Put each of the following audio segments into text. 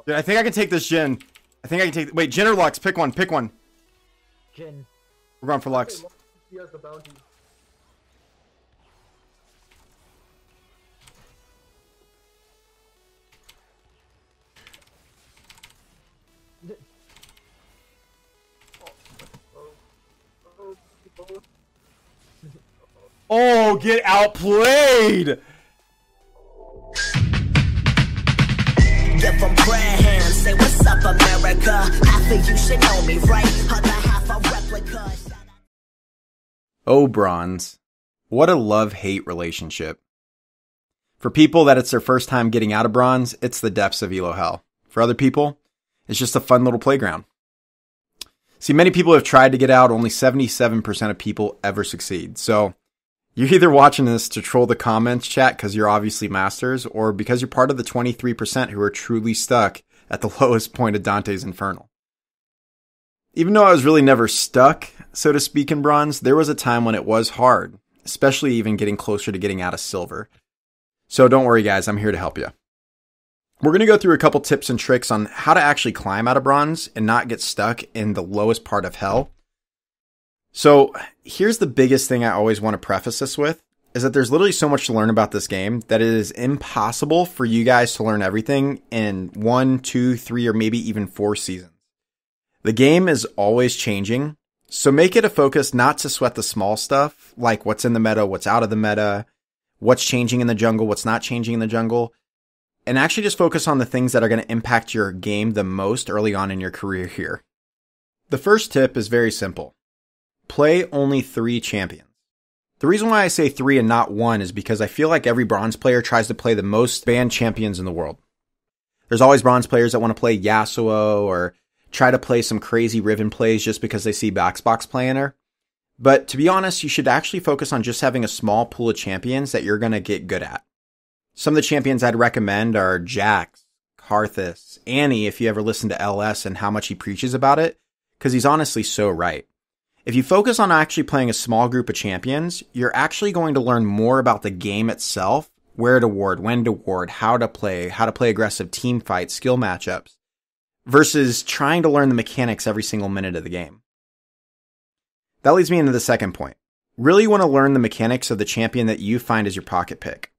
Dude, I think I can take this Jin. I think I can take... Wait, Jin or Lux? Pick one, pick one. Jin. We're going for Lux. He has the bounty. Oh, get outplayed! Give them prayer hands, say what's up America. Half of you should know me, right? Other half a replica. Oh, Bronze. What a love-hate relationship. For people that it's their first time getting out of Bronze, it's the depths of Elo Hell. For other people, it's just a fun little playground. See, many people have tried to get out, only 77% of people ever succeed. So, you're either watching this to troll the comments chat because you're obviously masters, or because you're part of the 23% who are truly stuck at the lowest point of Dante's Infernal. Even though I was really never stuck, so to speak, in Bronze, there was a time when it was hard, especially even getting closer to getting out of Silver. So don't worry guys, I'm here to help you. We're going to go through a couple tips and tricks on how to actually climb out of Bronze and not get stuck in the lowest part of Hell. So here's the biggest thing I always want to preface this with, is that there's literally so much to learn about this game that it is impossible for you guys to learn everything in 1, 2, 3, or maybe even 4 seasons. The game is always changing, so make it a focus not to sweat the small stuff, like what's in the meta, what's out of the meta, what's changing in the jungle, what's not changing in the jungle, and actually just focus on the things that are going to impact your game the most early on in your career here. The first tip is very simple. Play only 3 champions. The reason why I say 3 and not 1 is because I feel like every Bronze player tries to play the most banned champions in the world. There's always Bronze players that want to play Yasuo or try to play some crazy Riven plays just because they see Boxbox playing her. But to be honest, you should actually focus on just having a small pool of champions that you're going to get good at. Some of the champions I'd recommend are Jax, Karthus, Annie if you ever listen to LS and how much he preaches about it, because he's honestly so right. If you focus on actually playing a small group of champions, you're actually going to learn more about the game itself, where to ward, when to ward, how to play aggressive team fights, skill matchups, versus trying to learn the mechanics every single minute of the game. That leads me into the second point. Really want to learn the mechanics of the champion that you find as your pocket pick.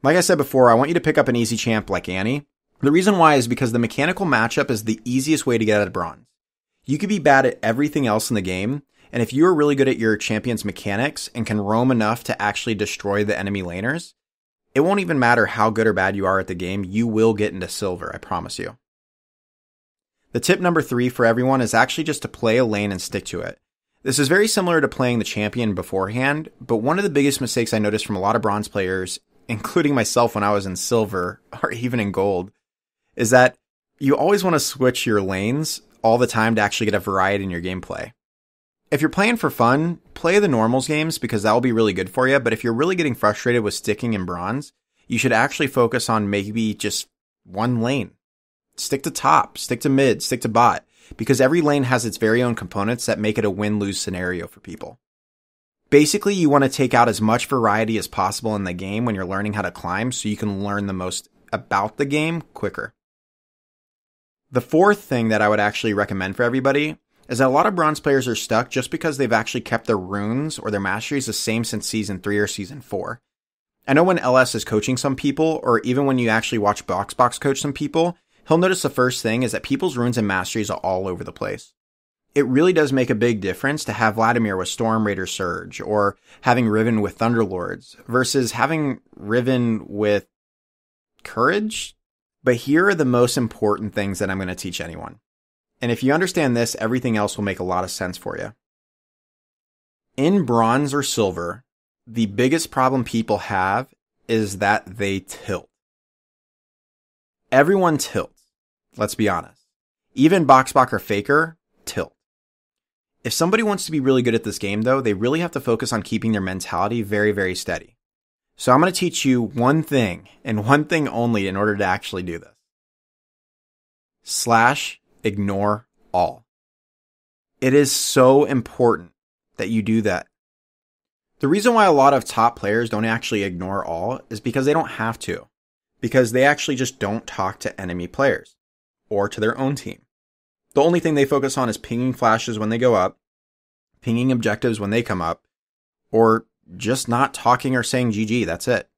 Like I said before, I want you to pick up an easy champ like Annie. The reason why is because the mechanical matchup is the easiest way to get out of Bronze. You could be bad at everything else in the game, and if you are really good at your champion's mechanics and can roam enough to actually destroy the enemy laners, it won't even matter how good or bad you are at the game, you will get into Silver, I promise you. The tip number 3 for everyone is actually just to play a lane and stick to it. This is very similar to playing the champion beforehand, but one of the biggest mistakes I noticed from a lot of Bronze players, including myself when I was in Silver, or even in Gold, is that you always want to switch your lanes all the time to actually get a variety in your gameplay. If you're playing for fun, play the normals games because that will be really good for you, but if you're really getting frustrated with sticking in Bronze, you should actually focus on maybe just one lane. Stick to top, stick to mid, stick to bot, because every lane has its very own components that make it a win-lose scenario for people. Basically, you want to take out as much variety as possible in the game when you're learning how to climb so you can learn the most about the game quicker. The fourth thing that I would actually recommend for everybody is that a lot of Bronze players are stuck just because they've actually kept their runes or their masteries the same since Season 3 or Season 4. I know when LS is coaching some people, or even when you actually watch Boxbox coach some people, he'll notice the first thing is that people's runes and masteries are all over the place. It really does make a big difference to have Vladimir with Storm Raider Surge, or having Riven with Thunderlords, versus having Riven with Courage. But here are the most important things that I'm going to teach anyone. And if you understand this, everything else will make a lot of sense for you. In Bronze or Silver, the biggest problem people have is that they tilt. Everyone tilts. Let's be honest. Even Boxbox or Faker tilt. If somebody wants to be really good at this game, though, they really have to focus on keeping their mentality very, very steady. So I'm going to teach you one thing, and one thing only, in order to actually do this. / ignore all. It is so important that you do that. The reason why a lot of top players don't actually ignore all is because they don't have to. because they actually just don't talk to enemy players or to their own team. The only thing they focus on is pinging flashes when they go up, pinging objectives when they come up, or just not talking or saying GG, that's it.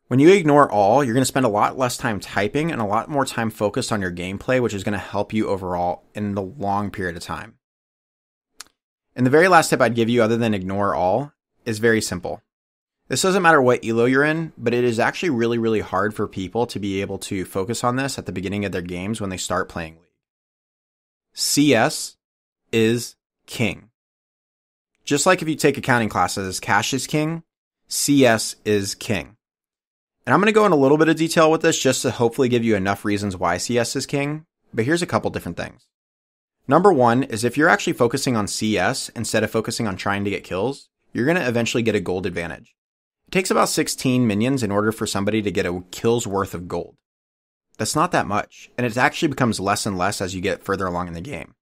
When you ignore all, you're going to spend a lot less time typing and a lot more time focused on your gameplay, which is going to help you overall in the long period of time. And the very last tip I'd give you, other than ignore all, is very simple. This doesn't matter what elo you're in, but it is actually really, really hard for people to be able to focus on this at the beginning of their games when they start playing League. CS is king. Just like if you take accounting classes, cash is king, CS is king. And I'm going to go in a little bit of detail with this just to hopefully give you enough reasons why CS is king, but here's a couple different things. Number one is if you're actually focusing on CS instead of focusing on trying to get kills, you're going to eventually get a gold advantage. It takes about 16 minions in order for somebody to get a kill's worth of gold. That's not that much, and it actually becomes less and less as you get further along in the game.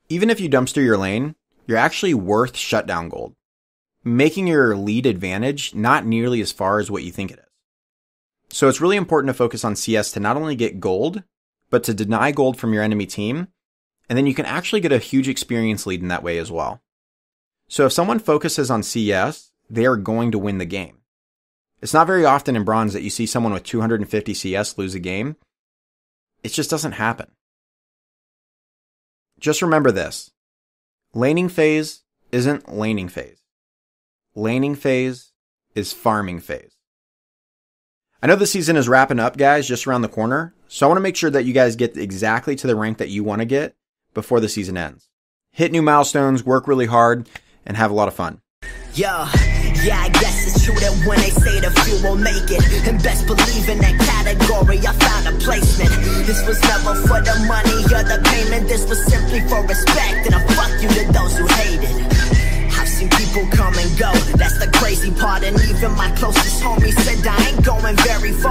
Even if you dumpster your lane, you're actually worth shutdown gold, making your lead advantage not nearly as far as what you think it is. So it's really important to focus on CS to not only get gold, but to deny gold from your enemy team, and then you can actually get a huge experience lead in that way as well. So if someone focuses on CS, they are going to win the game. It's not very often in Bronze that you see someone with 250 CS lose a game. It just doesn't happen. Just remember this. Laning phase isn't laning phase. Laning phase is farming phase. I know the season is wrapping up, guys, just around the corner, so I want to make sure that you guys get exactly to the rank that you want to get before the season ends. Hit new milestones, work really hard, and have a lot of fun. Yeah, I guess it's true that when they say the few will make it, and best believe in that category, I found a placement. This was never for the money or the payment, this was simply for respect, and a fuck you to those who hate it. I've seen people come and go, that's the crazy part, and even my closest homie said I ain't going very far.